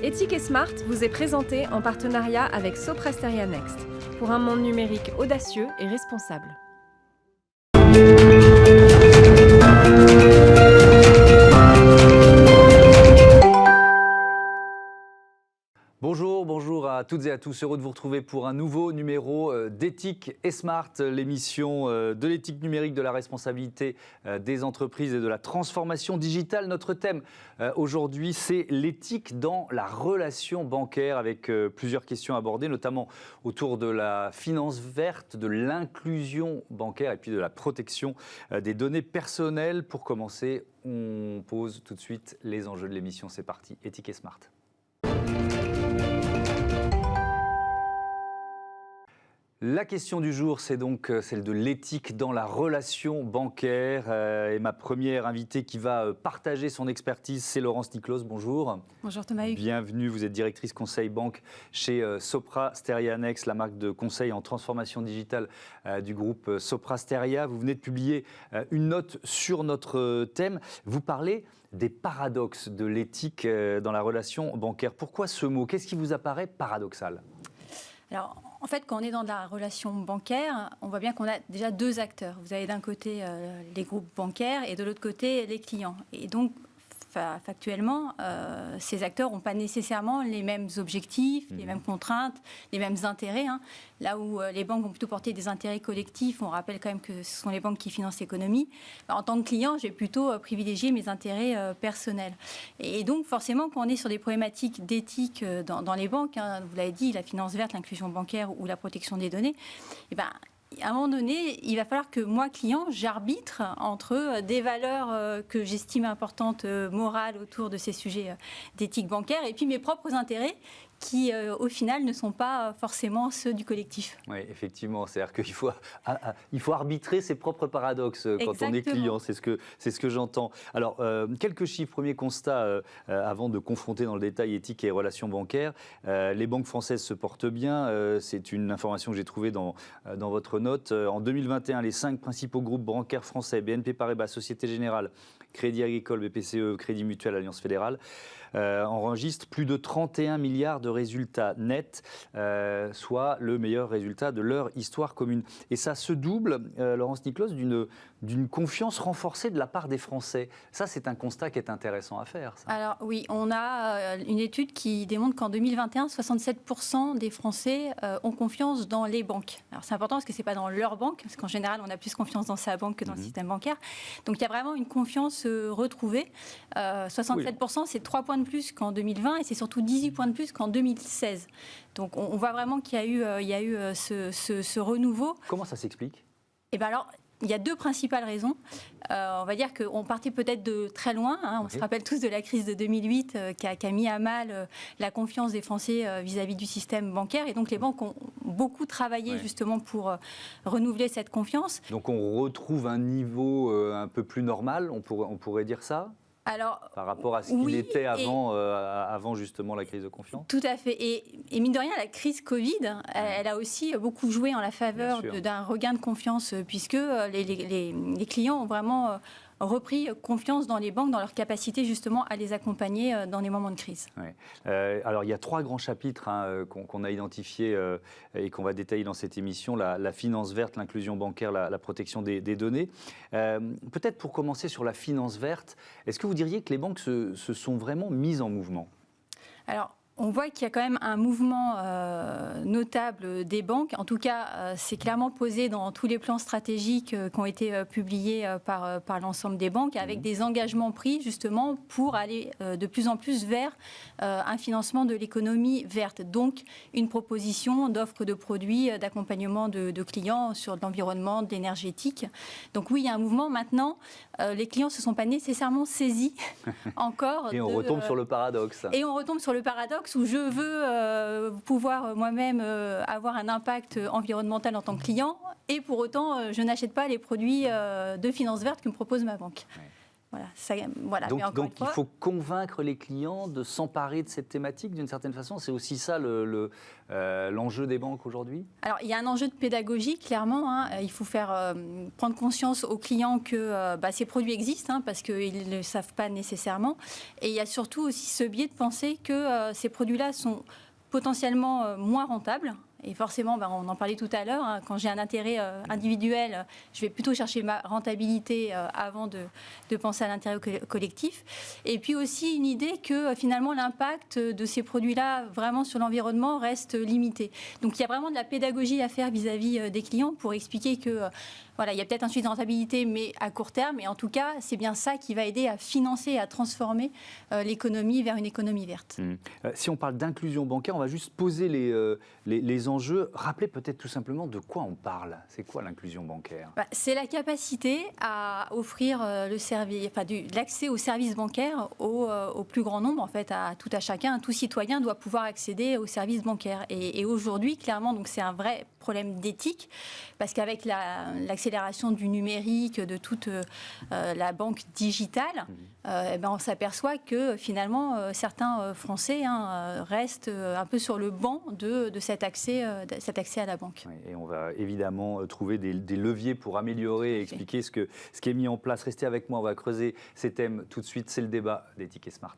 Ethic et Smart vous est présenté en partenariat avec Sopra Steria Next pour un monde numérique audacieux et responsable. Bonjour à toutes et à tous, heureux de vous retrouver pour un nouveau numéro d'Ethic et Smart, l'émission de l'éthique numérique, de la responsabilité des entreprises et de la transformation digitale. Notre thème aujourd'hui, c'est l'éthique dans la relation bancaire, avec plusieurs questions abordées, notamment autour de la finance verte, de l'inclusion bancaire et puis de la protection des données personnelles. Pour commencer, on pose tout de suite les enjeux de l'émission. C'est parti, Ethic et Smart. La question du jour, c'est donc celle de l'éthique dans la relation bancaire. Et ma première invitée qui va partager son expertise, c'est Laurence Niclos. Bonjour. Bonjour Thomas Hugues. Bienvenue, vous êtes directrice conseil banque chez Sopra Steria Next, la marque de conseil en transformation digitale du groupe Sopra Steria. Vous venez de publier une note sur notre thème. Vous parlez des paradoxes de l'éthique dans la relation bancaire. Pourquoi ce mot? Qu'est-ce qui vous apparaît paradoxal? Alors, en fait, quand on est dans la relation bancaire, on voit bien qu'on a déjà deux acteurs. Vous avez d'un côté les groupes bancaires et de l'autre côté les clients. Et donc, factuellement, ces acteurs n'ont pas nécessairement les mêmes objectifs, les mêmes contraintes, les mêmes intérêts. Là où les banques vont plutôt porter des intérêts collectifs, on rappelle quand même que ce sont les banques qui financent l'économie. En tant que client, j'ai plutôt privilégié mes intérêts personnels. Et donc, forcément, quand on est sur des problématiques d'éthique dans les banques, vous l'avez dit, la finance verte, l'inclusion bancaire ou la protection des données, à un moment donné, il va falloir que moi, client, j'arbitre entre des valeurs que j'estime importantes, morales, autour de ces sujets d'éthique bancaire, et puis mes propres intérêts qui, au final, ne sont pas forcément ceux du collectif. Oui, effectivement. C'est-à-dire qu'il faut arbitrer ses propres paradoxes quand on est client. C'est ce que j'entends. Alors, quelques chiffres. Premier constat, avant de confronter dans le détail éthique et relations bancaires. Les banques françaises se portent bien. C'est une information que j'ai trouvée dans votre note. En 2021, les 5 principaux groupes bancaires français, BNP Paribas, Société Générale, Crédit Agricole, BPCE, Crédit Mutuel, Alliance Fédérale, enregistrent plus de 31 milliards de résultats nets, soit le meilleur résultat de leur histoire commune. Et ça se double, Laurence Niclos, d'une confiance renforcée de la part des Français. Ça, c'est un constat qui est intéressant à faire. Ça. Alors oui, on a une étude qui démontre qu'en 2021, 67% des Français ont confiance dans les banques. Alors c'est important parce que ce n'est pas dans leur banque, parce qu'en général, on a plus confiance dans sa banque que dans le système bancaire. Donc il y a vraiment une confiance retrouvée. 67%, c'est 3 points de plus qu'en 2020 et c'est surtout 18 points de plus qu'en 2016. Donc on voit vraiment qu'il y a eu ce renouveau. Comment ça s'explique? Alors, il y a deux principales raisons. On va dire qu'on partait peut-être de très loin. On se rappelle tous de la crise de 2008 qui a mis à mal la confiance des Français vis-à-vis du système bancaire. Et donc les banques ont beaucoup travaillé justement pour renouveler cette confiance. Donc on retrouve un niveau un peu plus normal, on pourrait dire ça? Alors, par rapport à ce qu'il était avant justement la crise de confiance? Tout à fait. Et mine de rien, la crise Covid, elle a aussi beaucoup joué en la faveur d'un regain de confiance, puisque les clients ont vraiment repris confiance dans les banques, dans leur capacité justement à les accompagner dans les moments de crise. Ouais. Alors il y a 3 grands chapitres qu'on a identifiés et qu'on va détailler dans cette émission, la finance verte, l'inclusion bancaire, la protection des données. Peut-être pour commencer sur la finance verte, est-ce que vous diriez que les banques se sont vraiment mises en mouvement? Alors, on voit qu'il y a quand même un mouvement notable des banques. En tout cas, c'est clairement posé dans tous les plans stratégiques qui ont été publiés par l'ensemble des banques, avec des engagements pris justement pour aller de plus en plus vers un financement de l'économie verte. Donc, une proposition d'offre de produits, d'accompagnement de clients sur l'environnement, de l'énergétique. Donc oui, il y a un mouvement. Maintenant, les clients ne se sont pas nécessairement saisis encore. Et on retombe sur le paradoxe. Et on retombe sur le paradoxe où je veux pouvoir moi-même avoir un impact environnemental en tant que client et pour autant je n'achète pas les produits de finance verte que me propose ma banque. Voilà. Donc il faut convaincre les clients de s'emparer de cette thématique d'une certaine façon. C'est aussi ça l'enjeu des banques aujourd'hui. Alors il y a un enjeu de pédagogie clairement. Il faut faire prendre conscience aux clients que ces produits existent parce qu'ils ne le savent pas nécessairement. Et il y a surtout aussi ce biais de penser que ces produits-là sont potentiellement moins rentables. Et forcément, on en parlait tout à l'heure, quand j'ai un intérêt individuel, je vais plutôt chercher ma rentabilité avant de penser à l'intérêt collectif. Et puis aussi une idée que finalement l'impact de ces produits-là vraiment sur l'environnement reste limité. Donc il y a vraiment de la pédagogie à faire vis-à-vis des clients pour expliquer que il y a peut-être un suivi de rentabilité, mais à court terme. Et en tout cas, c'est bien ça qui va aider à financer, à transformer l'économie vers une économie verte. Si on parle d'inclusion bancaire, on va juste poser les enjeux. Rappelez peut-être tout simplement de quoi on parle. C'est quoi l'inclusion bancaire ? C'est la capacité à offrir l'accès aux services bancaires au plus grand nombre, en fait, à tout à chacun. Tout citoyen doit pouvoir accéder aux services bancaires. Et aujourd'hui, clairement, donc c'est un vrai problème d'éthique, parce qu'avec l'accélération du numérique, de toute la banque digitale, on s'aperçoit que finalement certains Français restent un peu sur le banc de cet accès à la banque. Oui, et on va évidemment trouver des leviers pour améliorer et expliquer ce qui est mis en place. Restez avec moi, on va creuser ces thèmes tout de suite. C'est le débat des tickets Smart.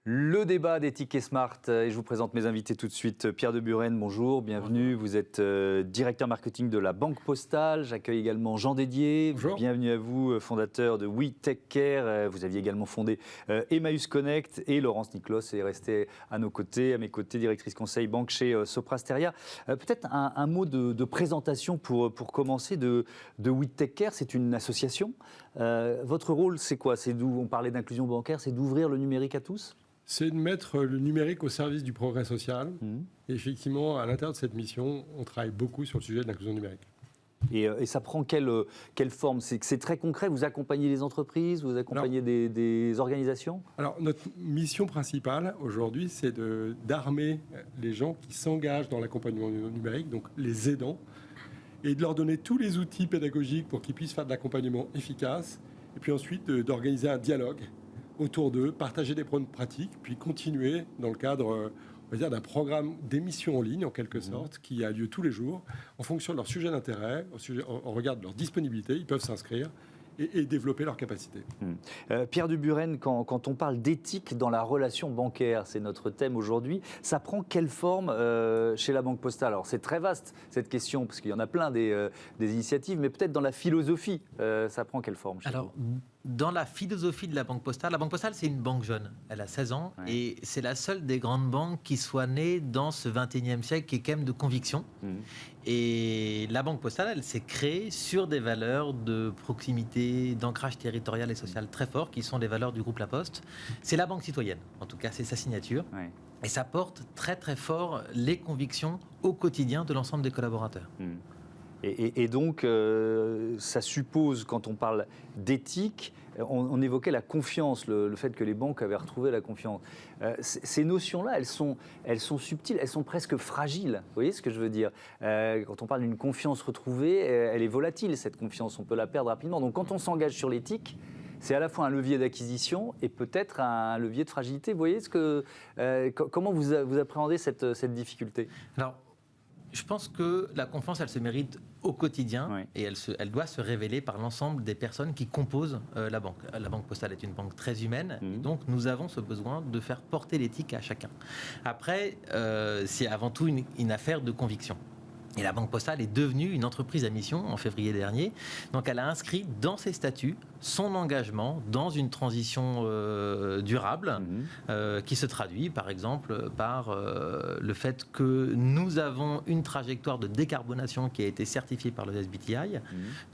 Le débat des tickets Smart, et je vous présente mes invités tout de suite. Pierre de Buren, bonjour, bienvenue. Bonjour. Vous êtes directeur marketing de la Banque Postale. J'accueille également Jean Dédier. Bonjour. Bienvenue à vous, fondateur de We Take Care. Vous aviez également fondé Emmaüs Connect. Et Laurence Niclos est restée à mes côtés, directrice conseil banque chez Sopra Steria. Peut-être un mot de présentation pour commencer de We Take Care. C'est une association. Votre rôle, c'est quoi ? On parlait d'inclusion bancaire, c'est d'ouvrir le numérique à tous ? C'est de mettre le numérique au service du progrès social. Et effectivement, à l'intérieur de cette mission, on travaille beaucoup sur le sujet de l'inclusion numérique. Et ça prend quelle forme ? C'est très concret, vous accompagnez les entreprises, vous accompagnez des organisations ? Alors, notre mission principale aujourd'hui, c'est d'armer les gens qui s'engagent dans l'accompagnement numérique, donc les aidants, et de leur donner tous les outils pédagogiques pour qu'ils puissent faire de l'accompagnement efficace, et puis ensuite d'organiser un dialogue autour d'eux, partager des bonnes pratiques, puis continuer dans le cadre, on va dire, d'un programme d'émission en ligne, en quelque sorte, qui a lieu tous les jours, en fonction de leur sujet d'intérêt, en regard de leur disponibilité, ils peuvent s'inscrire et développer leurs capacités. Pierre de Buren, quand on parle d'éthique dans la relation bancaire, c'est notre thème aujourd'hui, ça prend quelle forme chez la Banque Postale ? Alors c'est très vaste cette question, parce qu'il y en a plein des initiatives, mais peut-être dans la philosophie, ça prend quelle forme chez vous ? Dans la philosophie de la Banque Postale, c'est une banque jeune. Elle a 16 ans et c'est la seule des grandes banques qui soit née dans ce 21e siècle qui est quand même de conviction. Et la Banque Postale, elle s'est créée sur des valeurs de proximité, d'ancrage territorial et social très forts qui sont les valeurs du groupe La Poste. C'est la banque citoyenne, en tout cas c'est sa signature. Et ça porte très très fort les convictions au quotidien de l'ensemble des collaborateurs. Et donc, ça suppose, quand on parle d'éthique, on évoquait la confiance, le fait que les banques avaient retrouvé la confiance. Ces notions-là, elles sont subtiles, elles sont presque fragiles. Vous voyez ce que je veux dire ? Quand on parle d'une confiance retrouvée, elle est volatile, cette confiance, on peut la perdre rapidement. Donc quand on s'engage sur l'éthique, c'est à la fois un levier d'acquisition et peut-être un levier de fragilité. Vous voyez comment vous appréhendez cette difficulté ? Alors, je pense que la confiance, elle se mérite au quotidien et elle doit se révéler par l'ensemble des personnes qui composent la banque. La Banque Postale est une banque très humaine, et donc nous avons ce besoin de faire porter l'éthique à chacun. Après, c'est avant tout une affaire de conviction. Et la Banque Postale est devenue une entreprise à mission en février dernier. Donc elle a inscrit dans ses statuts son engagement dans une transition durable qui se traduit par exemple par le fait que nous avons une trajectoire de décarbonation qui a été certifiée par le SBTi,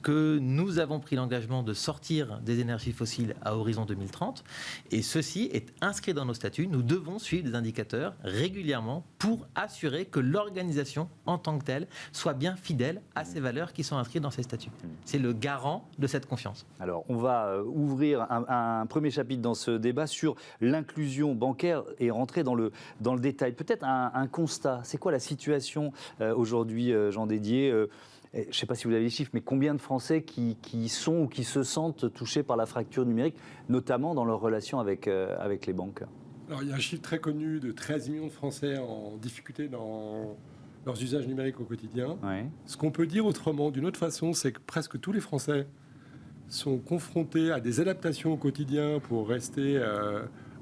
que nous avons pris l'engagement de sortir des énergies fossiles à horizon 2030. Et ceci est inscrit dans nos statuts. Nous devons suivre des indicateurs régulièrement pour assurer que l'organisation en tant que telle soit bien fidèle à ces valeurs qui sont inscrites dans ces statuts. C'est le garant de cette confiance. Alors, on va ouvrir un premier chapitre dans ce débat sur l'inclusion bancaire et rentrer dans le détail. Peut-être un constat. C'est quoi la situation aujourd'hui, Jean Dédier ? je ne sais pas si vous avez les chiffres, mais combien de Français qui sont ou qui se sentent touchés par la fracture numérique, notamment dans leur relation avec les banques? Alors, il y a un chiffre très connu de 13 millions de Français en difficulté dans leurs usages numériques au quotidien. Ouais. Ce qu'on peut dire autrement, d'une autre façon, c'est que presque tous les Français sont confrontés à des adaptations au quotidien pour rester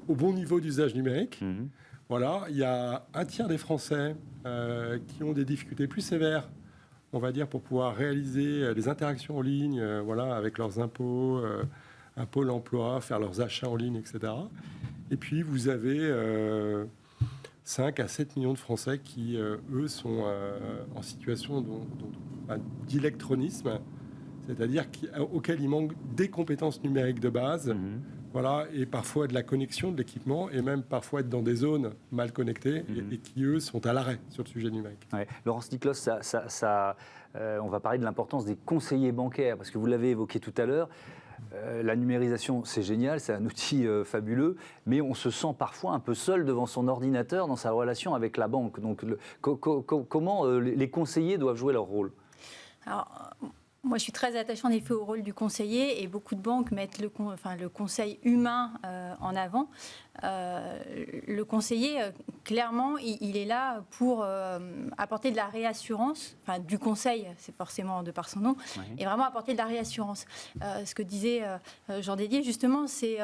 au bon niveau d'usage numérique. Mmh. Voilà, il y a un tiers des Français qui ont des difficultés plus sévères, on va dire, pour pouvoir réaliser des interactions en ligne, voilà, avec leurs impôts, un pôle emploi, faire leurs achats en ligne, etc. Et puis, vous avez 5 à 7 millions de Français qui, eux, sont en situation d'électronisme, c'est-à-dire auquel il manque des compétences numériques de base, voilà, et parfois de la connexion, de l'équipement, et même parfois être dans des zones mal connectées, et qui, eux, sont à l'arrêt sur le sujet numérique. Ouais. Laurence Niclos, on va parler de l'importance des conseillers bancaires, parce que vous l'avez évoqué tout à l'heure. La numérisation, c'est génial, c'est un outil fabuleux, mais on se sent parfois un peu seul devant son ordinateur dans sa relation avec la banque. Donc, comment les conseillers doivent jouer leur rôle? Alors, moi, je suis très attachée en effet au rôle du conseiller, et beaucoup de banques mettent le conseil humain en avant. Le conseiller, clairement, il est là pour apporter de la réassurance, enfin du conseil, c'est forcément de par son nom, oui. Et vraiment apporter de la réassurance. Ce que disait Jean Dédier, justement, c'est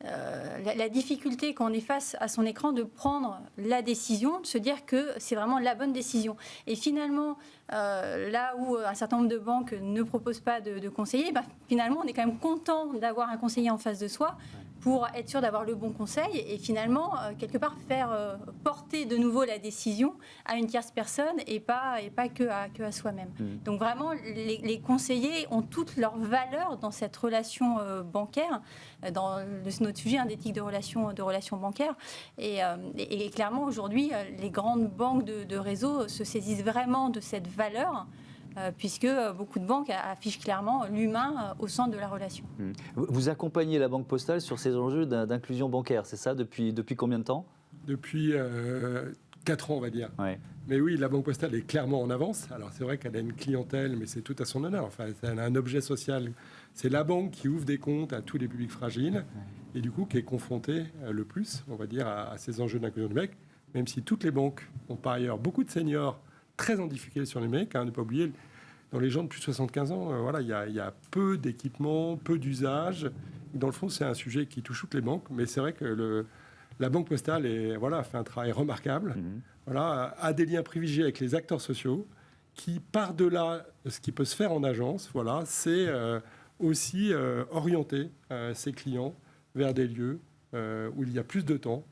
la difficulté quand on est face à son écran de prendre la décision, de se dire que c'est vraiment la bonne décision. Et finalement, là où un certain nombre de banques ne proposent pas de conseiller, finalement, on est quand même content d'avoir un conseiller en face de soi pour être sûr d'avoir le bon conseil et finalement, quelque part, faire porter de nouveau la décision à une tierce personne et pas que à soi-même. Donc vraiment, les conseillers ont toute leur valeur dans cette relation bancaire, dans notre sujet d'éthique de relations bancaires. Et clairement, aujourd'hui, les grandes banques de réseau se saisissent vraiment de cette valeur, puisque beaucoup de banques affichent clairement l'humain au centre de la relation. Vous accompagnez la Banque Postale sur ces enjeux d'inclusion bancaire, c'est ça, depuis combien de temps? Depuis 4 ans, on va dire. Ouais. Mais oui, la Banque Postale est clairement en avance. Alors c'est vrai qu'elle a une clientèle, mais c'est tout à son honneur. Enfin, elle a un objet social. C'est la banque qui ouvre des comptes à tous les publics fragiles et du coup qui est confrontée le plus, on va dire, à ces enjeux d'inclusion numérique, même si toutes les banques ont par ailleurs beaucoup de seniors très en difficulté sur le numérique. Ne pas oublier, dans les gens de plus de 75 ans, voilà, il y a peu d'équipements, peu d'usages. Dans le fond, c'est un sujet qui touche toutes les banques, mais c'est vrai que la Banque Postale fait un travail remarquable, voilà, a des liens privilégiés avec les acteurs sociaux, qui, par-delà ce qui peut se faire en agence, voilà, c'est aussi orienter ses clients vers des lieux où il y a plus de temps,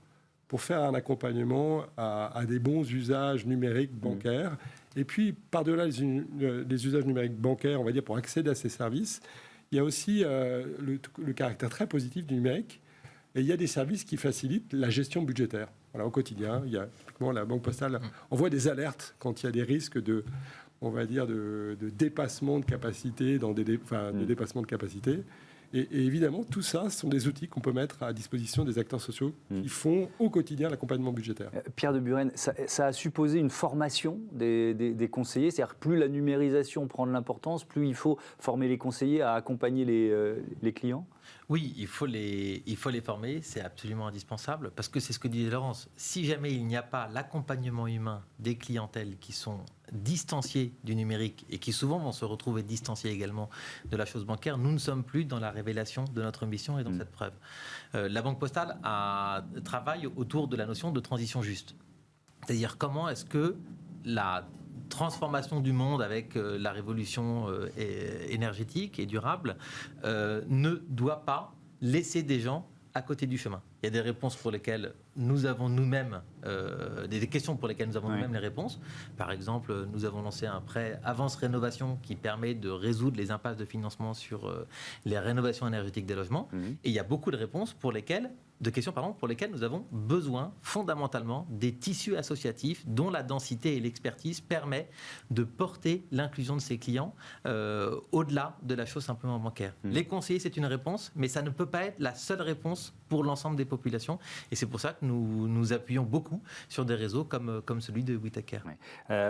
pour faire un accompagnement à des bons usages numériques bancaires. Et puis, par-delà les usages numériques bancaires, on va dire, pour accéder à ces services, il y a aussi le caractère très positif du numérique. Et il y a des services qui facilitent la gestion budgétaire. Voilà, au quotidien, il y a typiquement la Banque Postale envoie des alertes quand il y a des risques de dépassement de capacité, de dépassement de capacité. Et évidemment, tout ça, ce sont des outils qu'on peut mettre à disposition des acteurs sociaux qui font au quotidien l'accompagnement budgétaire. Pierre de Buren, ça a supposé une formation des conseillers, c'est-à-dire plus la numérisation prend de l'importance, plus il faut former les conseillers à accompagner les clients? Oui, il faut les former, c'est absolument indispensable, parce que c'est ce que disait Laurence, si jamais il n'y a pas l'accompagnement humain des clientèles qui sont distanciées du numérique et qui souvent vont se retrouver distanciées également de la chose bancaire, nous ne sommes plus dans la révélation de notre mission et dans cette preuve. La Banque Postale travaille autour de la notion de transition juste. C'est-à-dire comment est-ce que la transformation du monde avec la révolution énergétique et durable ne doit pas laisser des gens à côté du chemin. Il y a des réponses pour lesquelles nous avons nous-mêmes, des questions pour lesquelles nous avons nous-mêmes les réponses. Par exemple, nous avons lancé un prêt Avance Rénovation qui permet de résoudre les impasses de financement sur les rénovations énergétiques des logements. Et il y a beaucoup de réponses pour lesquelles questions pour lesquelles nous avons besoin fondamentalement des tissus associatifs dont la densité et l'expertise permet de porter l'inclusion de ces clients au-delà de la chose simplement bancaire. Les conseillers, c'est une réponse, mais ça ne peut pas être la seule réponse pour l'ensemble des populations. Et c'est pour ça que nous nous appuyons beaucoup sur des réseaux comme celui de Whitaker.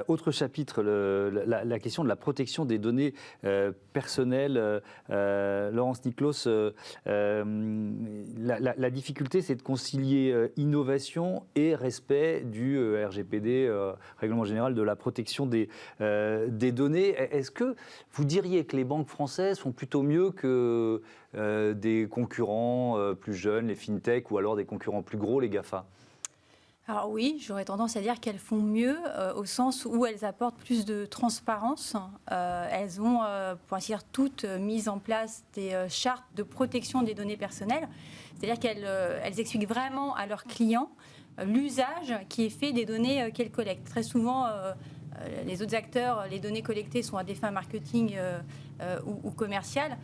Autre chapitre, la question de la protection des données personnelles. Laurence Nicklaus, la difficulté, c'est de concilier innovation et respect du RGPD, Règlement général de la protection des données. Est-ce que vous diriez que les banques françaises font plutôt mieux que des concurrents plus jeunes, les fintech, ou alors des concurrents plus gros, les GAFA ? Alors oui, j'aurais tendance à dire qu'elles font mieux au sens où elles apportent plus de transparence. Elles ont, pour ainsi dire, toutes mis en place des chartes de protection des données personnelles. C'est-à-dire qu'elles expliquent vraiment à leurs clients l'usage qui est fait des données qu'elles collectent. Très souvent, les autres acteurs, les données collectées sont à des fins marketing ou commerciales.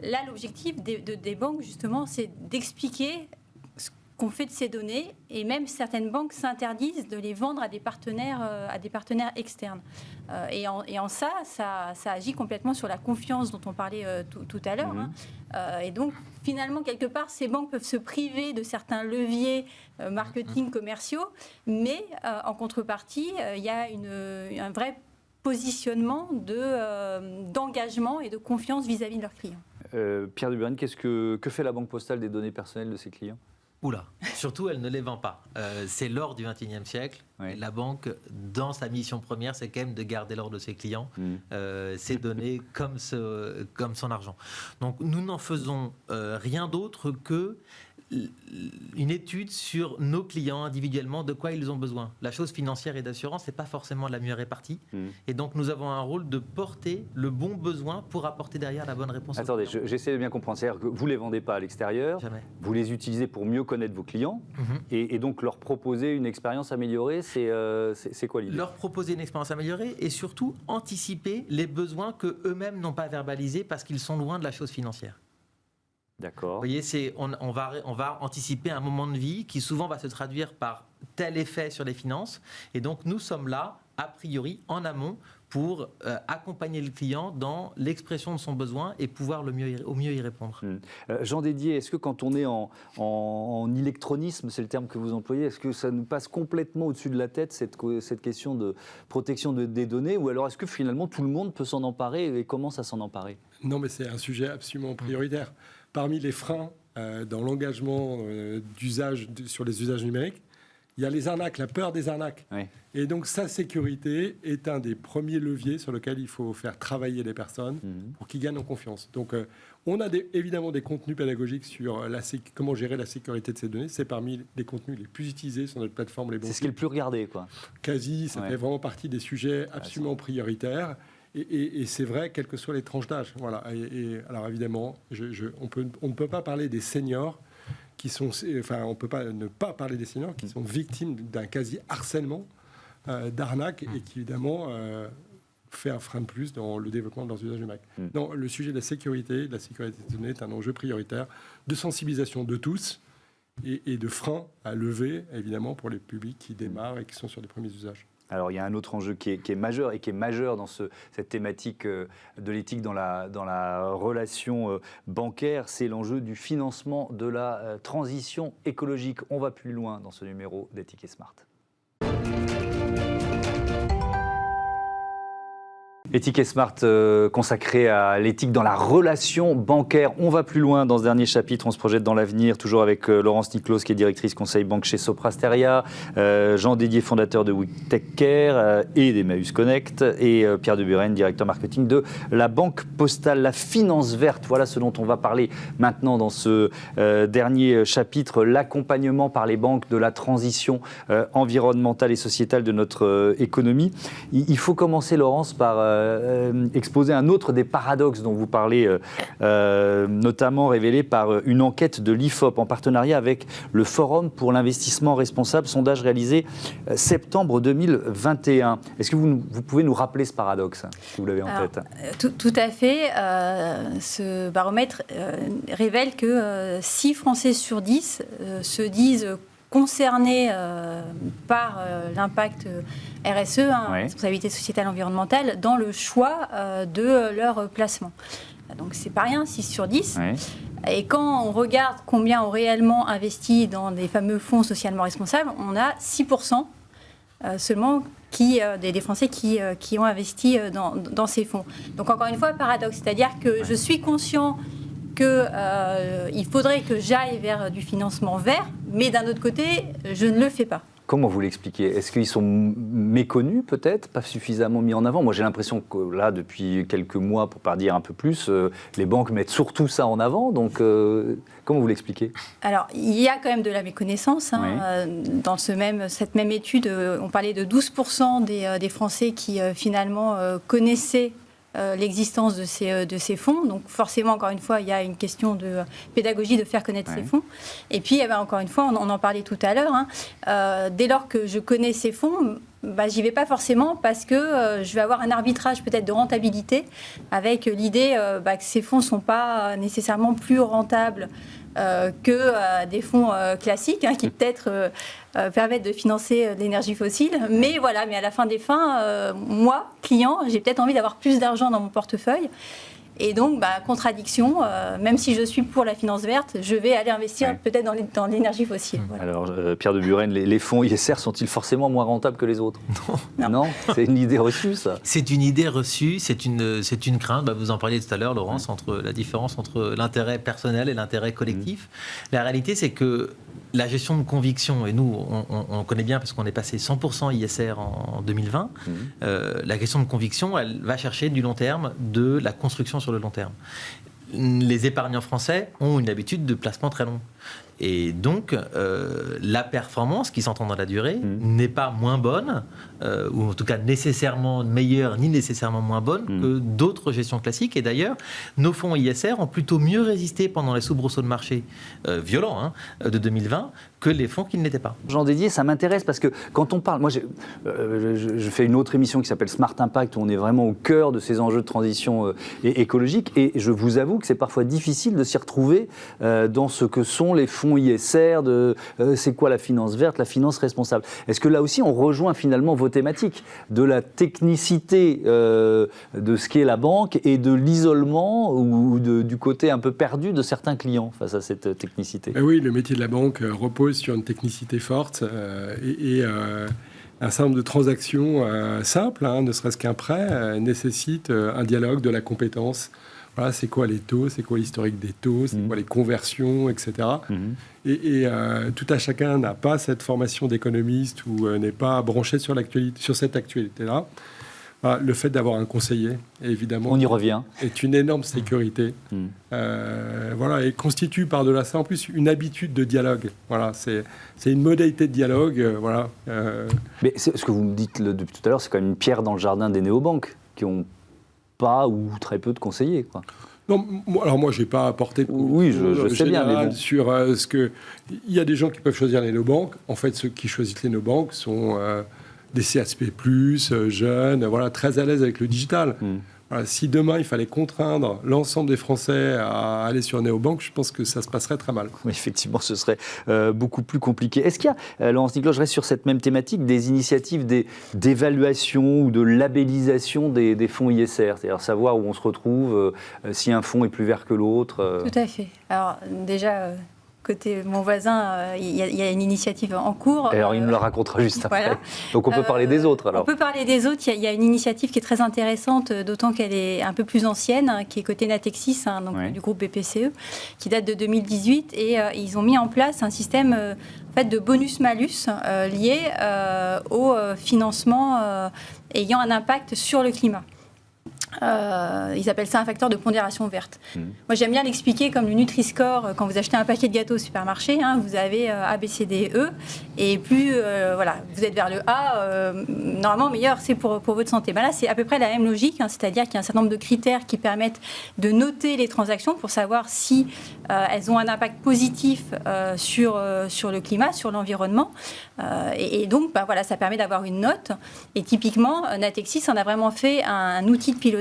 Là, l'objectif des banques, justement, c'est d'expliquer qu'on fait de ces données, et même certaines banques s'interdisent de les vendre à des partenaires externes. Et en ça agit complètement sur la confiance dont on parlait tout à l'heure. Et donc, finalement, quelque part, ces banques peuvent se priver de certains leviers marketing commerciaux, mais en contrepartie, il y a un vrai positionnement d'engagement et de confiance vis-à-vis de leurs clients. Pierre de Buren, que fait la Banque Postale des données personnelles de ses clients ? Oula, surtout elle ne les vend pas. C'est l'or du XXIe siècle. Oui. La banque, dans sa mission première, c'est quand même de garder l'or de ses clients, ses données comme son argent. Donc nous n'en faisons rien d'autre que une étude sur nos clients individuellement, de quoi ils ont besoin. La chose financière et d'assurance, c'est pas forcément la mieux répartie. Et donc nous avons un rôle de porter le bon besoin pour apporter derrière la bonne réponse. Attendez, j'essaie de bien comprendre. C'est-à-dire que vous ne les vendez pas à l'extérieur, vous les utilisez pour mieux connaître vos clients, et donc leur proposer une expérience améliorée, c'est quoi l'idée ? Leur proposer une expérience améliorée et surtout anticiper les besoins qu'eux-mêmes n'ont pas verbalisés parce qu'ils sont loin de la chose financière. D'accord. Vous voyez, on va anticiper un moment de vie qui souvent va se traduire par tel effet sur les finances. Et donc, nous sommes là, a priori, en amont, pour accompagner le client dans l'expression de son besoin et pouvoir au mieux y répondre. Jean Dédier, est-ce que quand on est en électronisme, c'est le terme que vous employez, est-ce que ça nous passe complètement au-dessus de la tête, cette question de protection des données, ou alors est-ce que finalement tout le monde peut s'en emparer et commence à s'en emparer ? Non, mais c'est un sujet absolument prioritaire. Parmi les freins dans l'engagement sur les usages numériques, il y a les arnaques, la peur des arnaques. Oui. Et donc, sa sécurité est un des premiers leviers sur lequel il faut faire travailler les personnes pour qu'ils gagnent en confiance. Donc, on a évidemment des contenus pédagogiques sur comment gérer la sécurité de ces données. C'est parmi les contenus les plus utilisés sur notre plateforme Les Bons. C'est ce qui est le plus regardé, quoi. Quasi, ça fait vraiment partie des sujets absolument prioritaires. Et c'est vrai, quelles que soient les tranches d'âge. Voilà. Alors évidemment, on ne peut pas parler des seniors qui sont, on peut pas ne pas parler des seniors qui sont victimes d'un quasi-harcèlement d'arnaque et qui évidemment fait un frein de plus dans le développement de leurs usages numériques. Non, le sujet de la sécurité des données est un enjeu prioritaire de sensibilisation de tous et de frein à lever, évidemment, pour les publics qui démarrent et qui sont sur les premiers usages. Alors, il y a un autre enjeu qui est majeur et qui est majeur dans cette thématique de l'éthique dans la relation bancaire, c'est l'enjeu du financement de la transition écologique. On va plus loin dans ce numéro d'Ethic et Smart. Ethic et Smart consacré à l'éthique dans la relation bancaire. On va plus loin dans ce dernier chapitre, on se projette dans l'avenir, toujours avec Laurence Nicklaus qui est directrice conseil banque chez Sopra Steria, Jean Dédier, fondateur de Whitaker et d'Emmaüs Connect, et Pierre de Buren, directeur marketing de la Banque Postale. La finance verte, voilà ce dont on va parler maintenant dans ce dernier chapitre, l'accompagnement par les banques de la transition environnementale et sociétale de notre économie. Il faut commencer, Laurence, par exposer un autre des paradoxes dont vous parlez, notamment révélé par une enquête de l'IFOP en partenariat avec le Forum pour l'investissement responsable, sondage réalisé septembre 2021. Est-ce que vous pouvez nous rappeler ce paradoxe, si vous l'avez en tête? Tout à fait. Ce baromètre révèle que 6 Français sur 10 se disent concernés par l'impact RSE, responsabilité sociétale environnementale, dans le choix de leur placement. Donc c'est pas rien, 6 sur 10. Oui. Et quand on regarde combien ont réellement investi dans des fameux fonds socialement responsables, on a 6% seulement des Français qui ont investi dans ces fonds. Donc encore une fois, paradoxe, c'est-à-dire que je suis conscient qu'il faudrait que j'aille vers du financement vert, mais d'un autre côté, je ne le fais pas. Comment vous l'expliquez? Est-ce qu'ils sont méconnus peut-être, pas suffisamment mis en avant? Moi j'ai l'impression que là, depuis quelques mois, pour pas dire un peu plus, les banques mettent surtout ça en avant, donc comment vous l'expliquez? Alors il y a quand même de la méconnaissance. Dans cette même étude, on parlait de 12% des Français qui finalement connaissaient l'existence de ces fonds. Donc forcément, encore une fois, il y a une question de pédagogie, de faire connaître ces fonds. Et puis, encore une fois, on en parlait tout à l'heure, dès lors que je connais ces fonds, j'y vais pas forcément parce que je vais avoir un arbitrage peut-être de rentabilité avec l'idée que ces fonds ne sont pas nécessairement plus rentables que des fonds classiques qui peut-être permettent de financer l'énergie fossile. Mais voilà, mais à la fin des fins, moi, client, j'ai peut-être envie d'avoir plus d'argent dans mon portefeuille. Et donc, contradiction, même si je suis pour la finance verte, je vais aller investir peut-être dans l'énergie fossile. Voilà. Alors, Pierre de Buren, les fonds ISR sont-ils forcément moins rentables que les autres? Non. C'est une idée reçue, ça? C'est une idée reçue, c'est une crainte. Vous en parliez tout à l'heure, Laurence, entre la différence entre l'intérêt personnel et l'intérêt collectif. La réalité, c'est que la gestion de conviction, et nous, on connaît bien parce qu'on est passé 100% ISR en 2020, la gestion de conviction, elle va chercher du long terme, de la construction sur le long terme. Les épargnants français ont une habitude de placement très long. Et donc, la performance qui s'entend dans la durée n'est pas moins bonne, ou en tout cas nécessairement meilleure, ni nécessairement moins bonne que d'autres gestions classiques. Et d'ailleurs, nos fonds ISR ont plutôt mieux résisté pendant les soubresauts de marché violents de 2020 que les fonds qui ne l'étaient pas. Jean Dédier, ça m'intéresse parce que quand on parle... Moi, je fais une autre émission qui s'appelle Smart Impact, où on est vraiment au cœur de ces enjeux de transition écologique. Et je vous avoue que c'est parfois difficile de s'y retrouver dans ce que sont les fonds ISR, c'est quoi la finance verte, la finance responsable. Est-ce que là aussi, on rejoint finalement vos thématiques de la technicité de ce qu'est la banque et de l'isolement ou du côté un peu perdu de certains clients face à cette technicité? Oui, le métier de la banque repose sur une technicité forte et un certain nombre de transactions simples, ne serait-ce qu'un prêt, nécessite un dialogue, de la compétence. Voilà, c'est quoi les taux, c'est quoi l'historique des taux, c'est quoi les conversions, etc. Et tout à chacun n'a pas cette formation d'économiste ou n'est pas branché sur cette actualité-là. Voilà, le fait d'avoir un conseiller, évidemment, on y revient, est une énorme sécurité. Voilà, et constitue par-delà ça, en plus, une habitude de dialogue. Voilà, c'est une modalité de dialogue. Voilà. Mais ce que vous me dites depuis tout à l'heure, c'est quand même une pierre dans le jardin des néobanques qui ont pas ou très peu de conseillers, quoi. Non, alors moi, je n'ai pas apporté de je sais bien, mais bon. sur ce que... Il y a des gens qui peuvent choisir les néobanques. En fait, ceux qui choisissent les néobanques sont des CSP+, jeunes, voilà, très à l'aise avec le digital. Voilà, si demain, il fallait contraindre l'ensemble des Français à aller sur néobanque, je pense que ça se passerait très mal. Oui, effectivement, ce serait beaucoup plus compliqué. Est-ce qu'il y a, Laurence Niclot, je reste sur cette même thématique, des initiatives d'évaluation ou de labellisation des fonds ISR, c'est-à-dire savoir où on se retrouve, si un fonds est plus vert que l'autre? Tout à fait. Alors déjà... Côté mon voisin, il y a une initiative en cours. Et alors, il nous la racontera juste après. Voilà. Donc, on peut parler des autres, alors. On peut parler des autres. Il y a une initiative qui est très intéressante, d'autant qu'elle est un peu plus ancienne, qui est côté Natixis, du groupe BPCE, qui date de 2018. Et ils ont mis en place un système de bonus-malus lié au financement ayant un impact sur le climat. Ils appellent ça un facteur de pondération verte. Moi, j'aime bien l'expliquer comme le Nutri-Score. Quand vous achetez un paquet de gâteaux au supermarché, vous avez A, B, C, D, E. Et plus vous êtes vers le A, normalement, meilleur c'est pour votre santé. Là, c'est à peu près la même logique. C'est-à-dire qu'il y a un certain nombre de critères qui permettent de noter les transactions pour savoir si elles ont un impact positif sur le climat, sur l'environnement. Et donc, ça permet d'avoir une note. Et typiquement, Natixis en a vraiment fait un outil de pilotage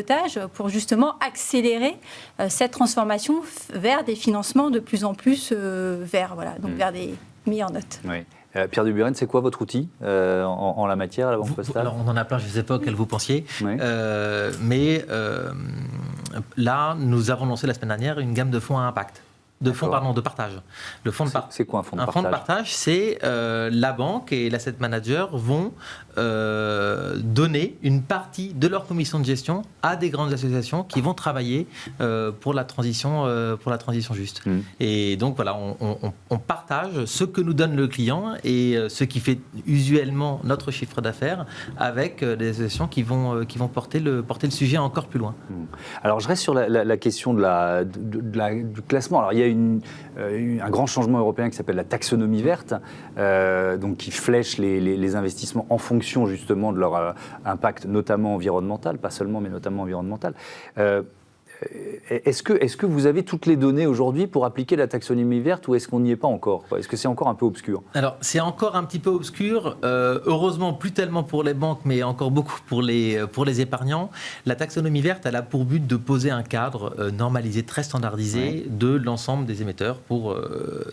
pour justement accélérer cette transformation vers des financements de plus en plus verts, donc vers des meilleures notes. Oui. Pierre Duburen, c'est quoi votre outil en la matière à la Banque Postale? Alors, on en a plein, je ne sais pas auquel vous pensiez, oui. Là, nous avons lancé la semaine dernière une gamme de fonds à impact. De partage. C'est quoi un fonds de partage? Un fonds de partage, c'est la banque et l'asset manager vont donner une partie de leur commission de gestion à des grandes associations qui vont travailler pour la transition juste. Et donc voilà, on partage ce que nous donne le client et ce qui fait usuellement notre chiffre d'affaires avec des associations qui vont porter le sujet encore plus loin. Alors je reste sur la question du classement. Alors il y a un grand changement européen qui s'appelle la taxonomie verte, donc qui flèche les investissements en fonction justement de leur impact, notamment environnemental, pas seulement, mais notamment environnemental. Est-ce que vous avez toutes les données aujourd'hui pour appliquer la taxonomie verte ou est-ce qu'on n'y est pas encore? Est-ce que c'est encore un peu obscur? Alors, c'est encore un petit peu obscur. Heureusement, plus tellement pour les banques, mais encore beaucoup pour les épargnants. La taxonomie verte, elle a pour but de poser un cadre normalisé, très standardisé de l'ensemble des émetteurs pour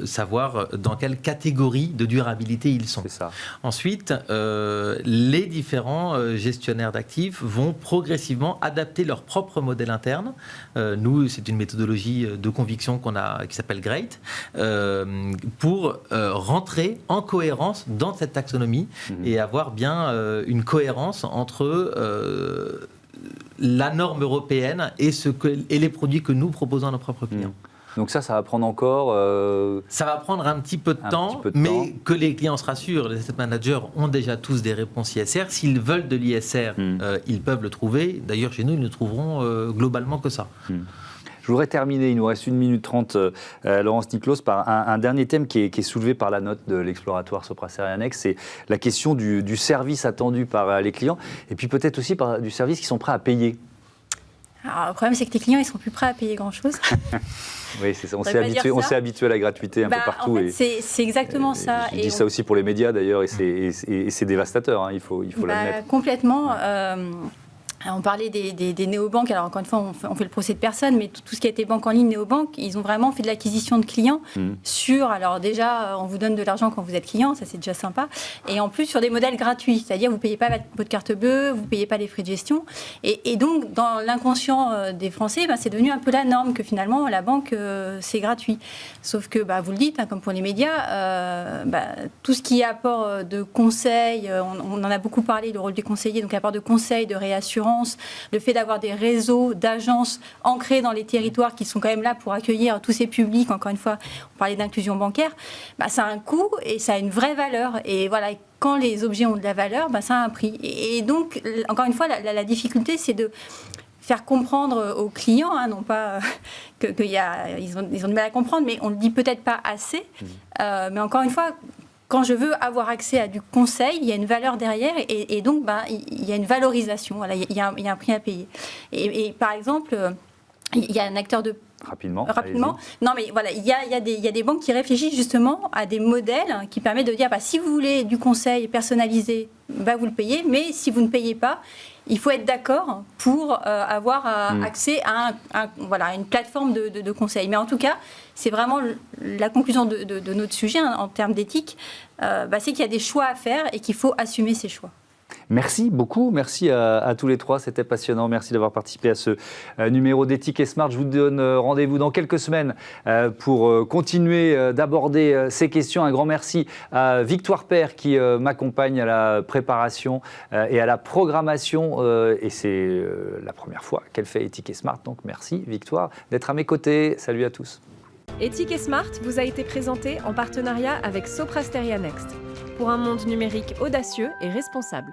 savoir dans quelle catégorie de durabilité ils sont. C'est ça. Ensuite, les différents gestionnaires d'actifs vont progressivement adapter leur propre modèle interne. Nous, c'est une méthodologie de conviction qui s'appelle GREAT, pour rentrer en cohérence dans cette taxonomie et avoir bien une cohérence entre la norme européenne et les produits que nous proposons à nos propres clients. Donc ça va prendre encore... Ça va prendre un petit peu de temps, mais que les clients se rassurent. Les asset managers ont déjà tous des réponses ISR. S'ils veulent de l'ISR, ils peuvent le trouver. D'ailleurs, chez nous, ils ne trouveront globalement que ça. Je voudrais terminer, il nous reste 1 minute 30, Laurence Niclos, par un dernier thème qui est soulevé par la note de l'exploratoire Sopra Steria Next, c'est la question du service attendu par les clients, et puis peut-être aussi du service qu'ils sont prêts à payer. Alors, le problème, c'est que les clients, ils ne sont plus prêts à payer grand-chose. Oui, c'est ça. On s'est habitué à la gratuité un peu partout. En fait, c'est exactement ça. Je dis ça aussi pour les médias d'ailleurs, et c'est dévastateur, il faut l'admettre. Complètement. On parlait des néobanques. Alors, encore une fois, on fait le procès de personne, mais tout ce qui a été banque en ligne, néobanque, ils ont vraiment fait de l'acquisition de clients alors déjà, on vous donne de l'argent quand vous êtes client, ça c'est déjà sympa. Et en plus, sur des modèles gratuits, c'est-à-dire vous ne payez pas votre carte bleue, vous ne payez pas les frais de gestion. Et donc, dans l'inconscient des Français, c'est devenu un peu la norme que finalement, la banque, c'est gratuit. Sauf que, vous le dites, comme pour les médias, tout ce qui est apport de conseils, on en a beaucoup parlé, le rôle des conseillers, donc apport de conseils, de réassurance, le fait d'avoir des réseaux d'agences ancrés dans les territoires qui sont quand même là pour accueillir tous ces publics, encore une fois, on parlait d'inclusion bancaire, ça a un coût et ça a une vraie valeur. Et voilà, quand les objets ont de la valeur, ça a un prix. Et donc, encore une fois, la difficulté, c'est de faire comprendre aux clients, non pas ils ont du mal à comprendre, mais on ne le dit peut-être pas assez. Mais encore une fois, quand je veux avoir accès à du conseil, il y a une valeur derrière et donc il y a une valorisation. Voilà, il y a un prix à payer. Et par exemple, il y a un acteur de... Rapidement. Non, mais voilà, il y a des banques qui réfléchissent justement à des modèles qui permettent de dire si vous voulez du conseil personnalisé, vous le payez, mais si vous ne payez pas, il faut être d'accord pour avoir accès à une plateforme de conseil. Mais en tout cas, c'est vraiment la conclusion de notre sujet en termes d'éthique, c'est qu'il y a des choix à faire et qu'il faut assumer ces choix. Merci beaucoup, merci à tous les trois, c'était passionnant. Merci d'avoir participé à ce numéro d'Éthique et Smart. Je vous donne rendez-vous dans quelques semaines pour continuer d'aborder ces questions. Un grand merci à Victoire Père qui m'accompagne à la préparation et à la programmation. Et c'est la première fois qu'elle fait Éthique et Smart, donc merci Victoire d'être à mes côtés. Salut à tous. Éthique et Smart vous a été présenté en partenariat avec Sopra Steria Next pour un monde numérique audacieux et responsable.